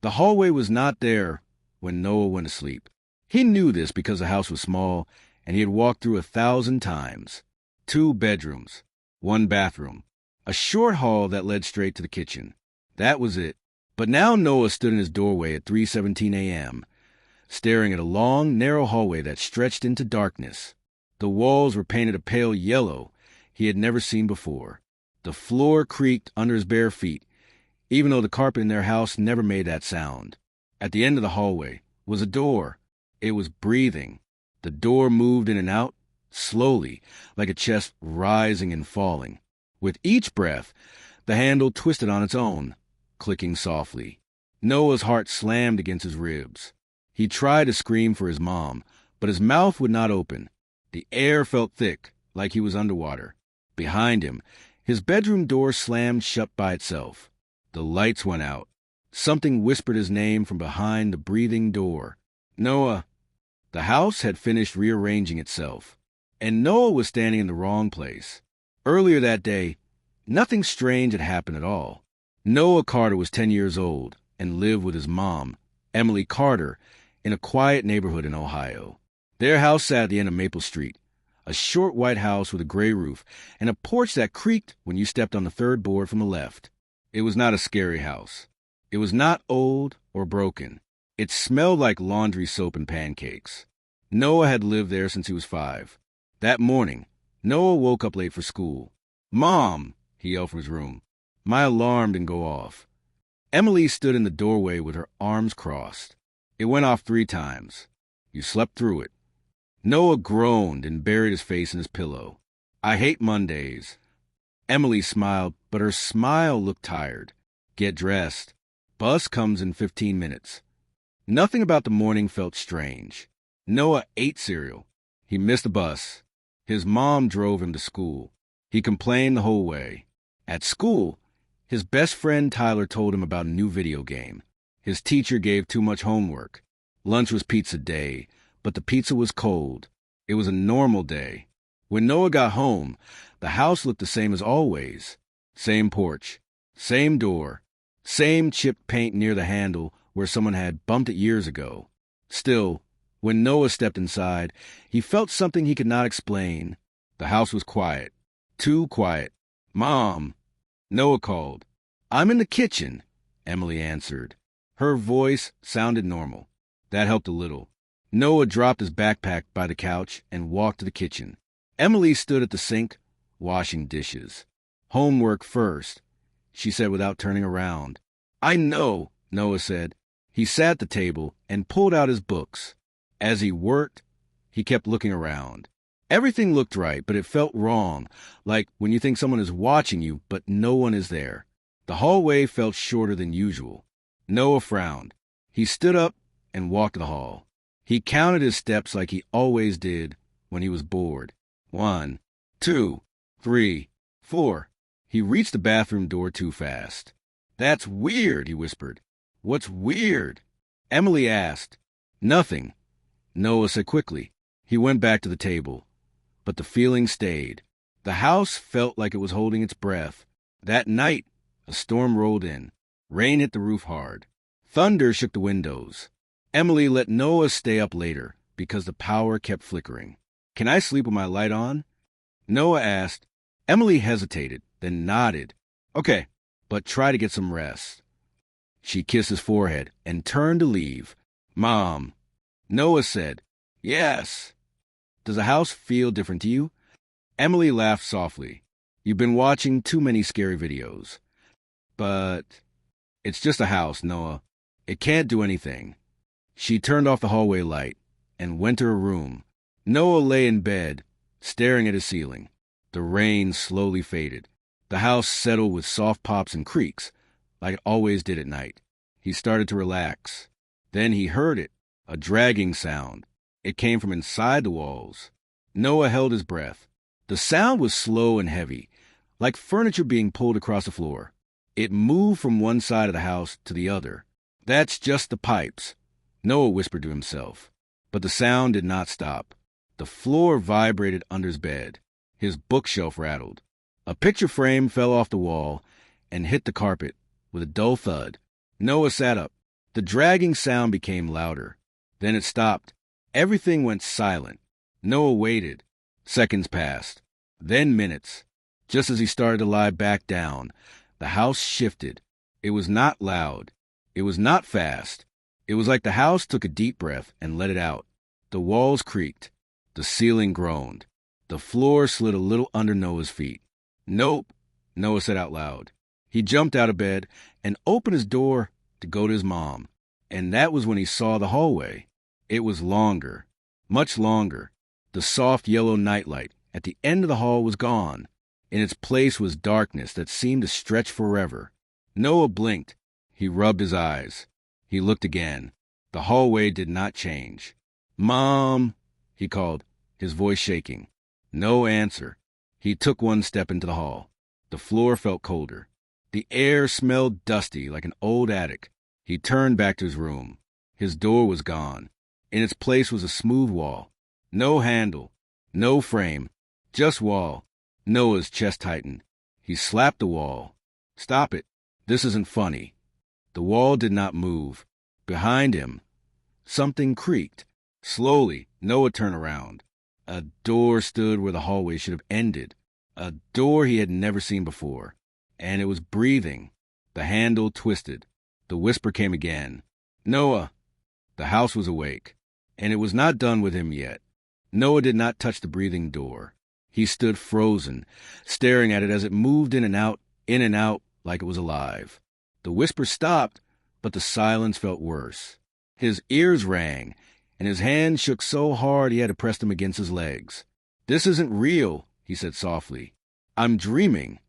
The hallway was not there when Noah went to sleep. He knew this because the house was small, and he had walked through 1,000 times. 2 bedrooms, 1 bathroom, a short hall that led straight to the kitchen. That was it. But now Noah stood in his doorway at 3:17 a.m., staring at a long, narrow hallway that stretched into darkness. The walls were painted a pale yellow he had never seen before. The floor creaked under his bare feet, even though the carpet in their house never made that sound. At the end of the hallway was a door. It was breathing. The door moved in and out, slowly, like a chest rising and falling. With each breath, the handle twisted on its own, clicking softly. Noah's heart slammed against his ribs. He tried to scream for his mom, but his mouth would not open. The air felt thick, like he was underwater. Behind him, his bedroom door slammed shut by itself. The lights went out. Something whispered his name from behind the breathing door. Noah. The house had finished rearranging itself, and Noah was standing in the wrong place. Earlier that day, nothing strange had happened at all. Noah Carter was 10 years old and lived with his mom, Emily Carter, in a quiet neighborhood in Ohio. Their house sat at the end of Maple Street, a short white house with a gray roof and a porch that creaked when you stepped on the third board from the left. It was not a scary house. It was not old or broken. It smelled like laundry soap and pancakes. Noah had lived there since he was 5. That morning, Noah woke up late for school. "Mom!" he yelled from his room. My alarm didn't go off. Emily stood in the doorway with her arms crossed. It went off 3 times. "You slept through it." Noah groaned and buried his face in his pillow. "I hate Mondays." Emily smiled, but her smile looked tired. "Get dressed. Bus comes in 15 minutes. Nothing about the morning felt strange. Noah ate cereal. He missed the bus. His mom drove him to school. He complained the whole way. At school, his best friend Tyler told him about a new video game. His teacher gave too much homework. Lunch was pizza day, but the pizza was cold. It was a normal day. When Noah got home, the house looked the same as always. Same porch, same door, same chipped paint near the handle where someone had bumped it years ago. Still, when Noah stepped inside, he felt something he could not explain. The house was quiet. Too quiet. "Mom!" Noah called. "I'm in the kitchen," Emily answered. Her voice sounded normal. That helped a little. Noah dropped his backpack by the couch and walked to the kitchen. Emily stood at the sink, washing dishes. "Homework first," she said without turning around. "I know," Noah said. He sat at the table and pulled out his books. As he worked, he kept looking around. Everything looked right, but it felt wrong, like when you think someone is watching you, but no one is there. The hallway felt shorter than usual. Noah frowned. He stood up and walked the hall. He counted his steps like he always did when he was bored. 1, 2, 3, 4. He reached the bathroom door too fast. "That's weird," he whispered. "What's weird?" Emily asked. "Nothing," Noah said quickly. He went back to the table. But the feeling stayed. The house felt like it was holding its breath. That night, a storm rolled in. Rain hit the roof hard. Thunder shook the windows. Emily let Noah stay up later because the power kept flickering. "Can I sleep with my light on?" Noah asked. Emily hesitated, then nodded. "Okay, but try to get some rest." She kissed his forehead and turned to leave. "Mom," Noah said. "Yes." "Does the house feel different to you?" Emily laughed softly. "You've been watching too many scary videos." "But it's just a house, Noah. It can't do anything." She turned off the hallway light and went to her room. Noah lay in bed, staring at his ceiling. The rain slowly faded. The house settled with soft pops and creaks, like it always did at night. He started to relax. Then he heard it, a dragging sound. It came from inside the walls. Noah held his breath. The sound was slow and heavy, like furniture being pulled across the floor. It moved from one side of the house to the other. "That's just the pipes," Noah whispered to himself. But the sound did not stop. The floor vibrated under his bed. His bookshelf rattled. A picture frame fell off the wall and hit the carpet with a dull thud. Noah sat up. The dragging sound became louder. Then it stopped. Everything went silent. Noah waited. Seconds passed. Then minutes. Just as he started to lie back down, the house shifted. It was not loud. It was not fast. It was like the house took a deep breath and let it out. The walls creaked. The ceiling groaned. The floor slid a little under Noah's feet. "Nope," Noah said out loud. He jumped out of bed and opened his door to go to his mom. And that was when he saw the hallway. It was longer, much longer. The soft yellow nightlight at the end of the hall was gone. In its place was darkness that seemed to stretch forever. Noah blinked. He rubbed his eyes. He looked again. The hallway did not change. "Mom," he called, his voice shaking. No answer. He took one step into the hall. The floor felt colder. The air smelled dusty like an old attic. He turned back to his room. His door was gone. In its place was a smooth wall. No handle. No frame. Just wall. Noah's chest tightened. He slapped the wall. "Stop it. This isn't funny." The wall did not move. Behind him, something creaked. Slowly, Noah turned around. A door stood where the hallway should have ended. A door he had never seen before. And it was breathing. The handle twisted. The whisper came again. "Noah." The house was awake. And it was not done with him yet. Noah did not touch the breathing door. He stood frozen, staring at it as it moved in and out, like it was alive. The whisper stopped, but the silence felt worse. His ears rang, and his hands shook so hard he had to press them against his legs. "This isn't real," he said softly. "I'm dreaming."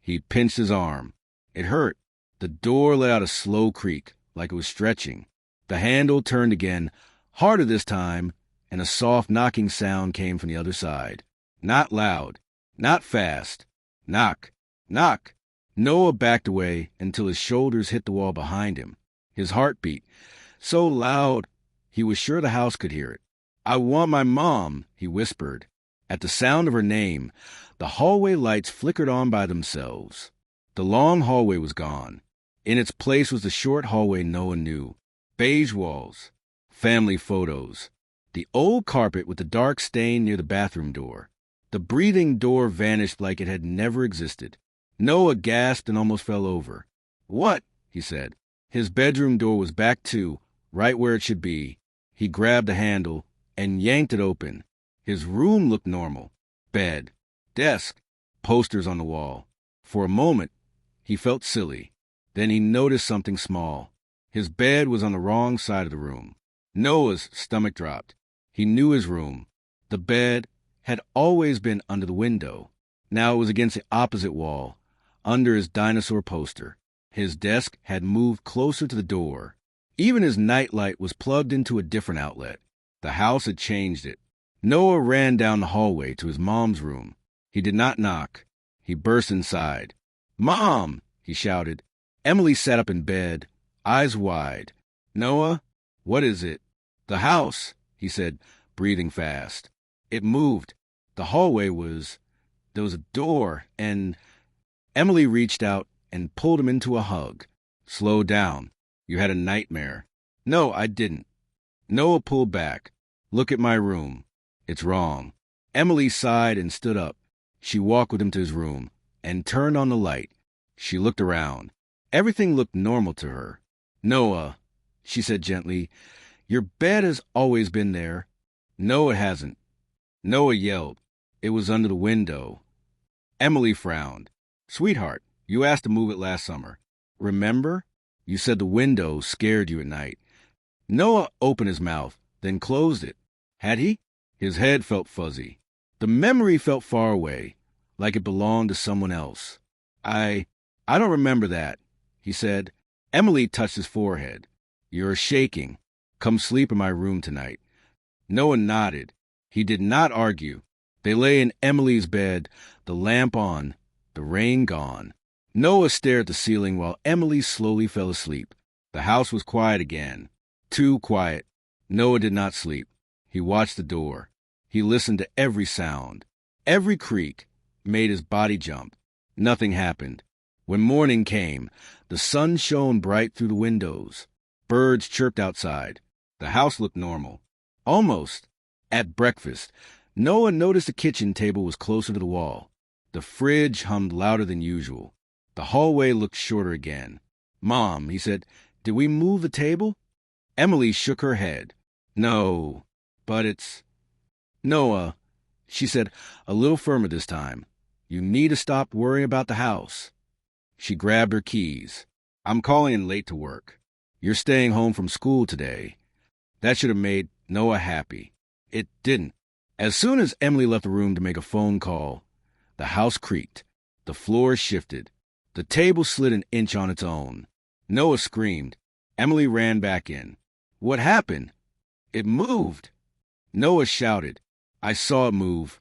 He pinched his arm. It hurt. The door let out a slow creak, like it was stretching. The handle turned again, harder this time, and a soft knocking sound came from the other side. Not loud, not fast. Knock, knock. Noah backed away until his shoulders hit the wall behind him. His heart beat, so loud he was sure the house could hear it. "I want my mom," he whispered. At the sound of her name, the hallway lights flickered on by themselves. The long hallway was gone. In its place was the short hallway Noah knew. Beige walls, family photos, the old carpet with the dark stain near the bathroom door. The breathing door vanished like it had never existed. Noah gasped and almost fell over. "What?" he said. His bedroom door was back too, right where it should be. He grabbed the handle and yanked it open. His room looked normal. Bed, desk, posters on the wall. For a moment, he felt silly. Then he noticed something small. His bed was on the wrong side of the room. Noah's stomach dropped. He knew his room. The bed had always been under the window. Now it was against the opposite wall, under his dinosaur poster. His desk had moved closer to the door. Even his nightlight was plugged into a different outlet. The house had changed it. Noah ran down the hallway to his mom's room. He did not knock. He burst inside. "Mom!" he shouted. Emily sat up in bed, eyes wide. "Noah, what is it?" "The house," he said, breathing fast. It moved. The hallway was... There was a door, and... Emily reached out and pulled him into a hug. "Slow down. You had a nightmare." "No, I didn't." Noah pulled back. "Look at my room. It's wrong." Emily sighed and stood up. She walked with him to his room and turned on the light. She looked around. Everything looked normal to her. "Noah," she said gently, "your bed has always been there." "No, it hasn't." Noah yelled. "It was under the window." Emily frowned. "Sweetheart, you asked to move it last summer. Remember? You said the window scared you at night." Noah opened his mouth, then closed it. Had he? His head felt fuzzy. The memory felt far away, like it belonged to someone else. I don't remember that," he said. Emily touched his forehead. "You're shaking. Come sleep in my room tonight." Noah nodded. He did not argue. They lay in Emily's bed, the lamp on, the rain gone. Noah stared at the ceiling while Emily slowly fell asleep. The house was quiet again. Too quiet. Noah did not sleep. He watched the door. He listened to every sound. Every creak made his body jump. Nothing happened. When morning came, the sun shone bright through the windows. Birds chirped outside. The house looked normal. Almost. At breakfast, Noah noticed the kitchen table was closer to the wall. The fridge hummed louder than usual. The hallway looked shorter again. "Mom," he said, "did we move the table?" Emily shook her head. "No, but it's—" "Noah," she said, a little firmer this time, "you need to stop worrying about the house." She grabbed her keys. "I'm calling in late to work. You're staying home from school today." That should have made Noah happy. It didn't. As soon as Emily left the room to make a phone call, the house creaked. The floor shifted. The table slid an inch on its own. Noah screamed. Emily ran back in. "What happened?" "It moved." Noah shouted. "I saw it move."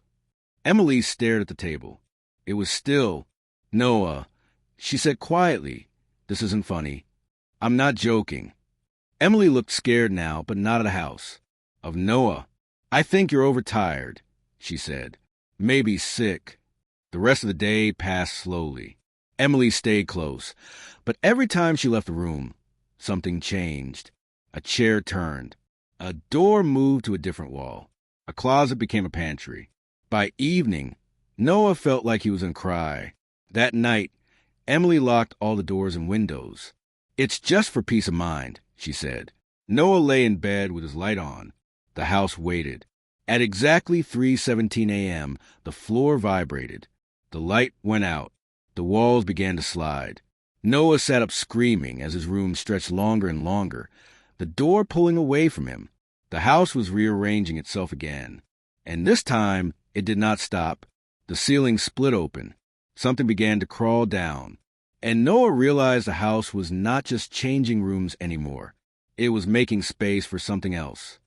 Emily stared at the table. It was still. "Noah," she said quietly, "this isn't funny. I'm not joking." Emily looked scared now, but not of the house. Of Noah. "I think you're overtired," she said. "Maybe sick." The rest of the day passed slowly. Emily stayed close, but every time she left the room, something changed. A chair turned. A door moved to a different wall. A closet became a pantry. By evening, Noah felt like he was going to cry. That night, Emily locked all the doors and windows. "It's just for peace of mind," she said. Noah lay in bed with his light on. The house waited. At exactly 3:17 a.m., the floor vibrated. The light went out. The walls began to slide. Noah sat up screaming as his room stretched longer and longer, the door pulling away from him. The house was rearranging itself again. And this time, it did not stop. The ceiling split open. Something began to crawl down. And Noah realized the house was not just changing rooms anymore. It was making space for something else.